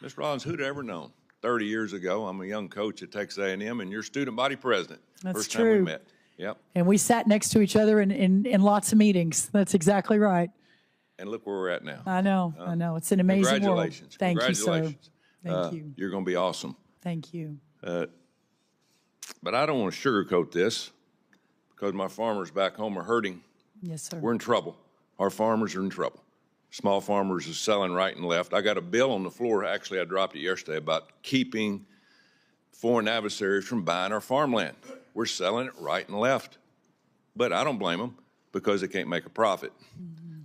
Ms. Rollins, who'd ever known? 30 years ago, I'm a young coach at Texas A&M, and you're student body president. That's First true. time we met. Yep. And we sat next to each other in lots of meetings. That's exactly right. And look where we're at now. I know. It's an amazing world. Congratulations. Thank you, sir. Congratulations. Thank you. You're going to be awesome. Thank you. But I don't want to sugarcoat this because my farmers back home are hurting. Yes, sir. We're in trouble. Our farmers are in trouble. Small farmers are selling right and left. I got a bill on the floor, actually I dropped it yesterday, about keeping foreign adversaries from buying our farmland. We're selling it right and left. But I don't blame them because they can't make a profit.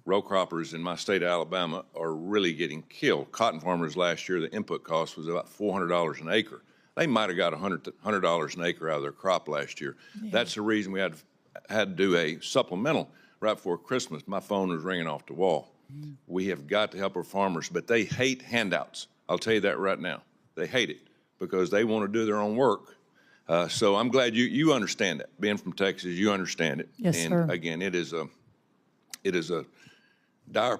Row croppers in my state of Alabama are really getting killed. Cotton farmers last year, the input cost was about $400 an acre. They might have got $100 an acre out of their crop last year. Yeah. That's the reason we had to do a supplemental right before Christmas. My phone was ringing off the wall. We have got to help our farmers, but they hate handouts. I'll tell you that right now. They hate it because they want to do their own work. So I'm glad you understand that. Being from Texas, you understand it. Yes, and sir. Again, it is a dire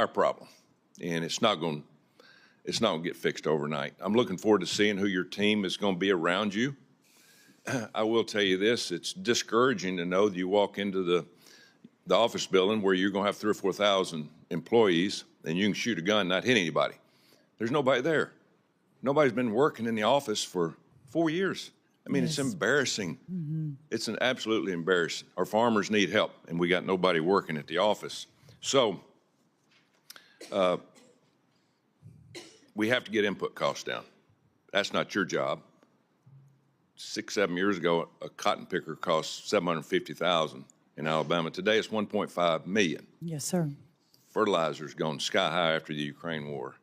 problem, and it's not going to get fixed overnight. I'm looking forward to seeing who your team is going to be around you. I will tell you this: it's discouraging to know that you walk into the office building where you're going to have 3,000 or 4,000 employees, and you can shoot a gun and not hit anybody. There's nobody there. Nobody's been working in the office for 4 years. I mean, It's embarrassing. It's absolutely embarrassing. Our farmers need help, and we got nobody working at the office. So we have to get input costs down. That's not your job. 6, 7 years ago, a cotton picker cost $750,000 in Alabama. Today, it's $1.5 million. Yes, sir. Fertilizer's gone sky high after the Ukraine war.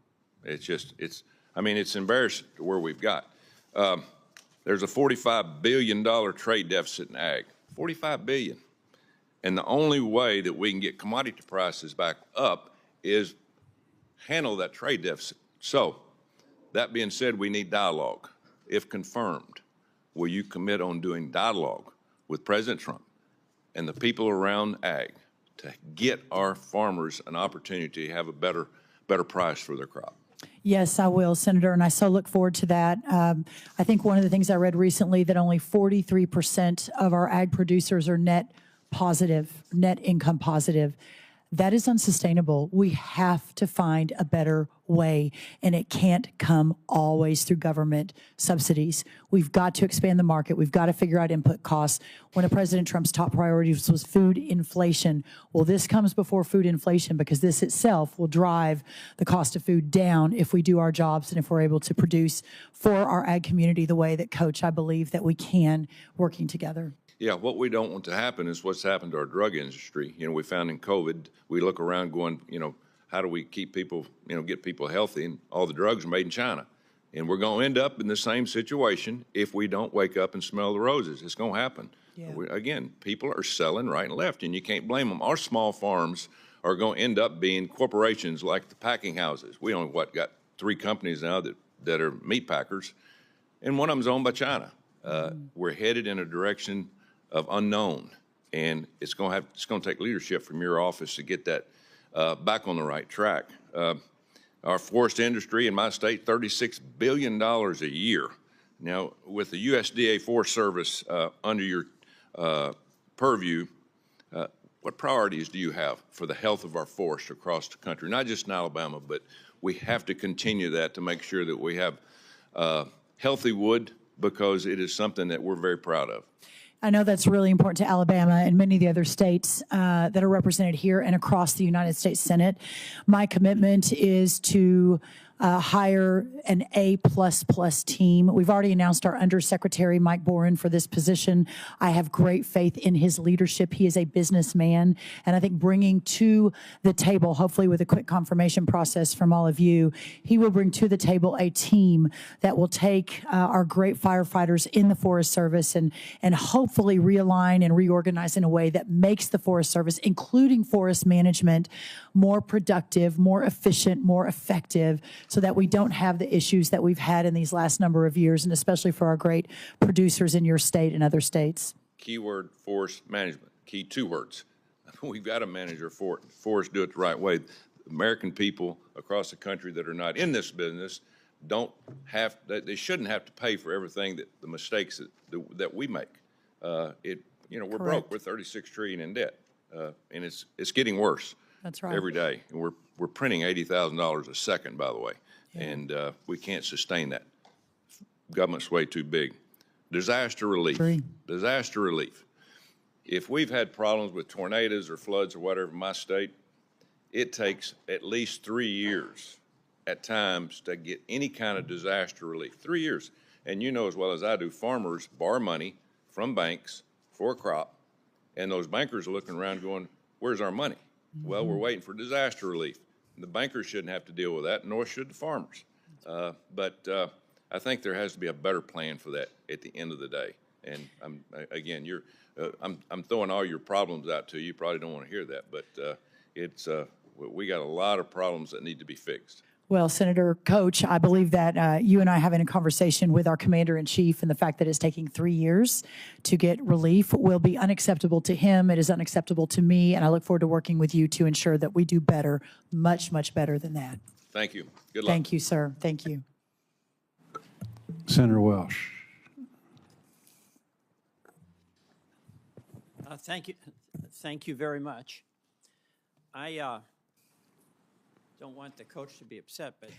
It's embarrassing to where we've got. There's a $45 billion trade deficit in ag. $45 billion. And the only way that we can get commodity prices back up is handle that trade deficit. So, that being said, we need dialogue. If confirmed, will you commit on doing dialogue with President Trump and the people around ag to get our farmers an opportunity to have a better price for their crop? Yes, I will, Senator, and I so look forward to that. I think one of the things I read recently that only 43% of our ag producers are net income positive. That is unsustainable. We have to find a better way, and it can't come always through government subsidies. We've got to expand the market. We've got to figure out input costs. One of President Trump's top priorities was food inflation. Well, this comes before food inflation because this itself will drive the cost of food down if we do our jobs and if we're able to produce for our ag community the way that, Coach, I believe that we can, working together. Yeah, what we don't want to happen is what's happened to our drug industry. We found in COVID, we look around going, how do we keep people, get people healthy? And all the drugs are made in China. And we're going to end up in the same situation if we don't wake up and smell the roses. It's going to happen. Yeah. Again, people are selling right and left, and you can't blame them. Our small farms are going to end up being corporations like the packing houses. We only, got 3 companies now that are meat packers, and one of them is owned by China. We're headed in a direction of unknown, and it's going to take leadership from your office to get that back on the right track. Our forest industry in my state, $36 billion a year. Now, with the USDA Forest Service under your purview, what priorities do you have for the health of our forests across the country? Not just in Alabama, but we have to continue that to make sure that we have healthy wood, because it is something that we're very proud of. I know that's really important to Alabama and many of the other states that are represented here and across the United States Senate. My commitment is to hire an A++ team. We've already announced our Undersecretary, Mike Boren, for this position. I have great faith in his leadership. He is a businessman, and I think bringing to the table, hopefully with a quick confirmation process from all of you, he will bring to the table a team that will take our great firefighters in the Forest Service and hopefully realign and reorganize in a way that makes the Forest Service, including forest management, more productive, more efficient, more effective, so that we don't have the issues that we've had in these last number of years, and especially for our great producers in your state and other states. Keyword, forest management. Key 2 words. We've got to manage our forest, do it the right way. American people across the country that are not in this business they shouldn't have to pay for everything the mistakes that we make. We're broke. We're 36 trillion in debt, and it's getting worse. That's right. Every day. And we're printing $80,000 a second, by the way, and we can't sustain that. Government's way too big. Disaster relief. Disaster relief. If we've had problems with tornadoes or floods or whatever in my state, it takes at least 3 years at times to get any kind of disaster relief. 3 years. And you know as well as I do, farmers borrow money from banks for a crop, and those bankers are looking around going, where's our money? Mm-hmm. Well, we're waiting for disaster relief. The bankers shouldn't have to deal with that, nor should the farmers. But I think there has to be a better plan for that at the end of the day. And I'm throwing all your problems out to you. You probably don't want to hear that, but we got a lot of problems that need to be fixed. Well, Senator Coach, I believe that you and I having a conversation with our Commander-in-Chief and the fact that it's taking 3 years to get relief will be unacceptable to him. It is unacceptable to me, and I look forward to working with you to ensure that we do better, much, much better than that. Thank you. Good luck. Thank you, sir. Thank you. Senator Welsh. Thank you very much. I don't want the coach to be upset, but